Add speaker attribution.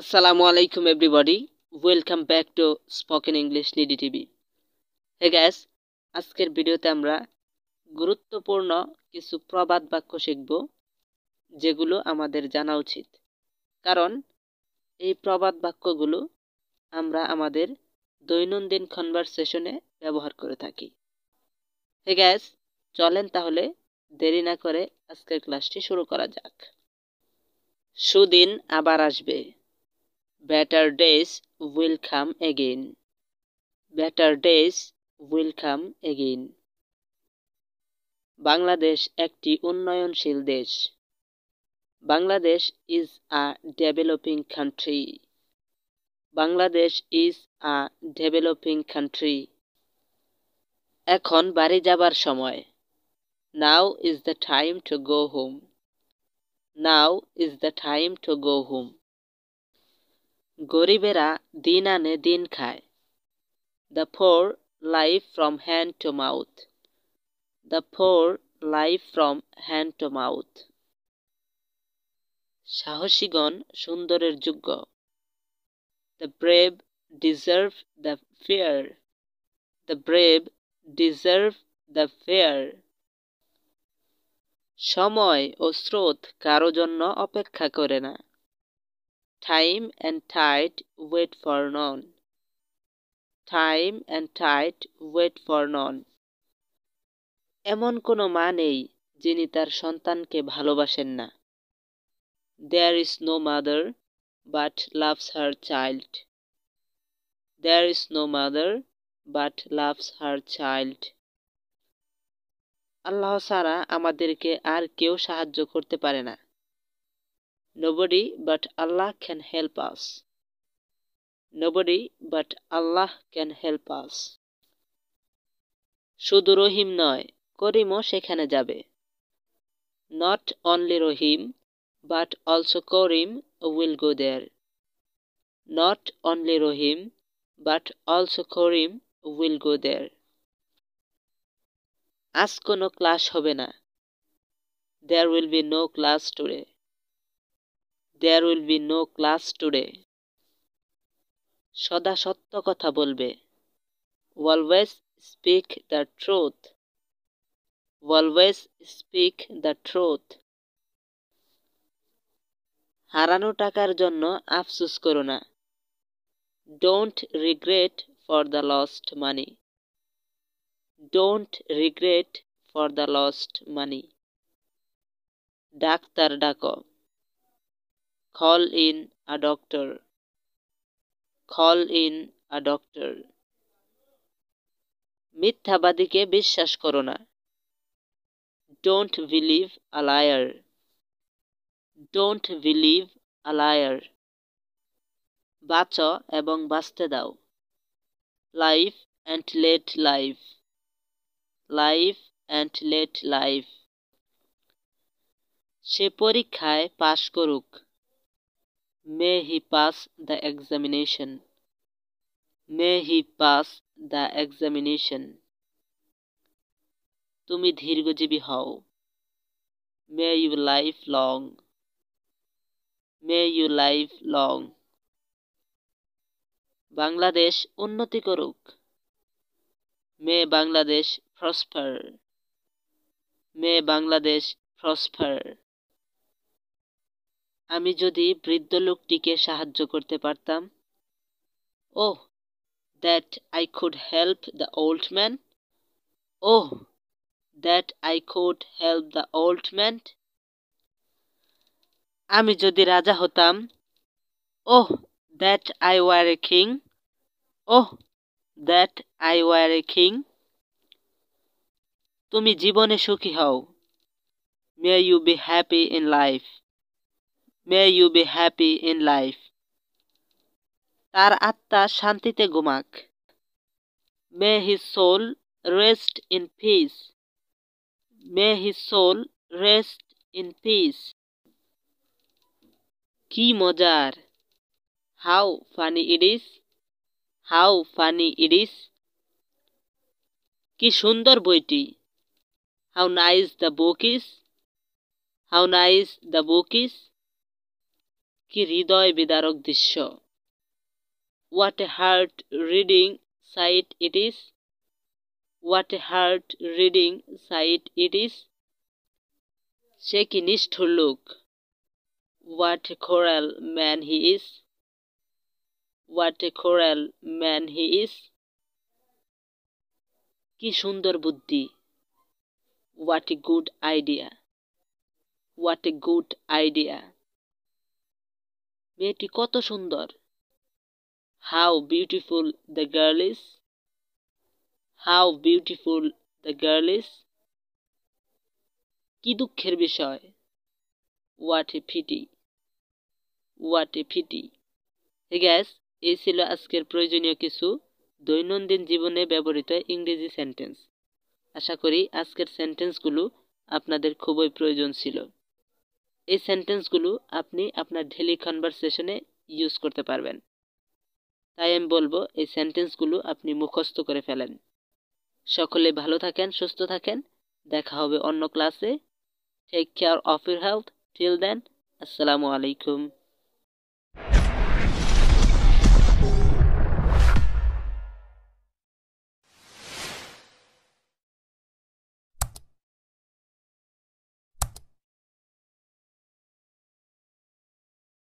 Speaker 1: Assalamu alaikum everybody. Welcome back to Spoken English Nidhi TV. Hey guys, আজকের ভিডিওতে আমরা গুরুত্বপূর্ণ কিছু প্রবাদ বাক্য শিখব যেগুলো আমাদের জানা উচিত। কারণ এই প্রবাদ বাক্যগুলো আমরা আমাদের দৈনন্দিন কনভারসেশনে ব্যবহার করে থাকি। Hey guys, চলেন তাহলে দেরি না করে আজকের ক্লাসটি শুরু করা যাক। সুদিন আবার আসবে। Better days will come again. Better days will come again. Bangladesh একটি উন্নয়নশীল দেশ। Bangladesh is a developing country. Bangladesh is a developing country. এখন বাড়ি যাবার সময়। Now is the time to go home. Now is the time to go home. গরিবেরা দিন আনে দিন খায়। The poor live from hand to mouth. The poor live from hand to mouth. সাহসীগণ সুন্দরের যোগ্য। The brave deserve the fair. The brave deserve the fair. সময় ও স্রোত কারো জন্য অপেক্ষা করে না। Time and tide wait for none. Time and tide wait for none. এমন কোনো মা নেই যিনি তার সন্তানকে ভালোবাসেন না। There is no mother but loves her child. There is no mother but loves her child. আল্লাহ ছাড়া আমাদেরকে আর কেউ সাহায্য করতে পারে না। Nobody but Allah can help us. Nobody but Allah can help us. শুধু রহিম নয়, করিমও সেখানে যাবে। Not only Rahim but also Karim will go there. Not only Rahim but also Karim will go there. আজ কোনো ক্লাস হবে না। There will be no class today. There will be no class today. সদা সত্য কথা বলবে। Always speak the truth. Always speak the truth. হারানো টাকার জন্য আফসোস করো না। Don't regret for the lost money. Don't regret for the lost money. Doctor ডাকো। Call in a doctor. Call in a doctor. মিথ্যাবাদীকে বিশ্বাস করো না। Don't believe a liar. Don't believe a liar. বাঁচো এবং বাঁচতে দাও। Live and let live. Live and let live. সে পরীক্ষায় পাশ করুক। May he pass the examination. May he pass the examination. তুমি দীর্ঘজীবী হও। May you live long. May you live long. Bangladesh উন্নতি করুক। May Bangladesh prosper. May Bangladesh prosper. আমি যদি বৃদ্ধ লোকটিকে সাহায্য করতে পারতাম। Oh, that I could help the old man. Oh, that I could help the old man. আমি যদি রাজা হতাম। Oh, that I were a king. Oh, that I were a king. তুমি জীবনে সুখী হও। May you be happy in life. May you be happy in life. তার আত্মা শান্তিতে ঘুমাক। May his soul rest in peace. May his soul rest in peace. কি মজার! How funny it is! How funny it is! কি সুন্দর বইটি! How nice the book is! How nice the book is! কি হৃদয় বিদারক দৃশ্য। What a heart reading sight it is. What a heart reading sight it is. সে কি নিষ্ঠুর লোক। What a cruel man he is. What a cruel man he is. কি সুন্দর বুদ্ধি। What a good idea. What a good idea. মেয়েটি কত সুন্দর। How beautiful the girl is. How beautiful the girl is. কি দুঃখের বিষয়। What a pity. What a pity. Hey guys, এই ছিল আজকের প্রয়োজনীয় কিছু দৈনন্দিন জীবনে ব্যবহৃত ইংরেজি সেন্টেন্স। আশা করি আজকের সেন্টেন্সগুলো আপনাদের খুবই প্রয়োজন ছিল। এই সেন্টেন্সগুলো আপনি আপনার ডেইলি কনভারসেশনে ইউজ করতে পারবেন। তাই আমি বলবো এই সেন্টেন্সগুলো আপনি মুখস্থ করে ফেলেন। সকলে ভালো থাকেন, সুস্থ থাকেন। দেখা হবে অন্য ক্লাসে। Take care of your health. Till then, আসসালামু আলাইকুম।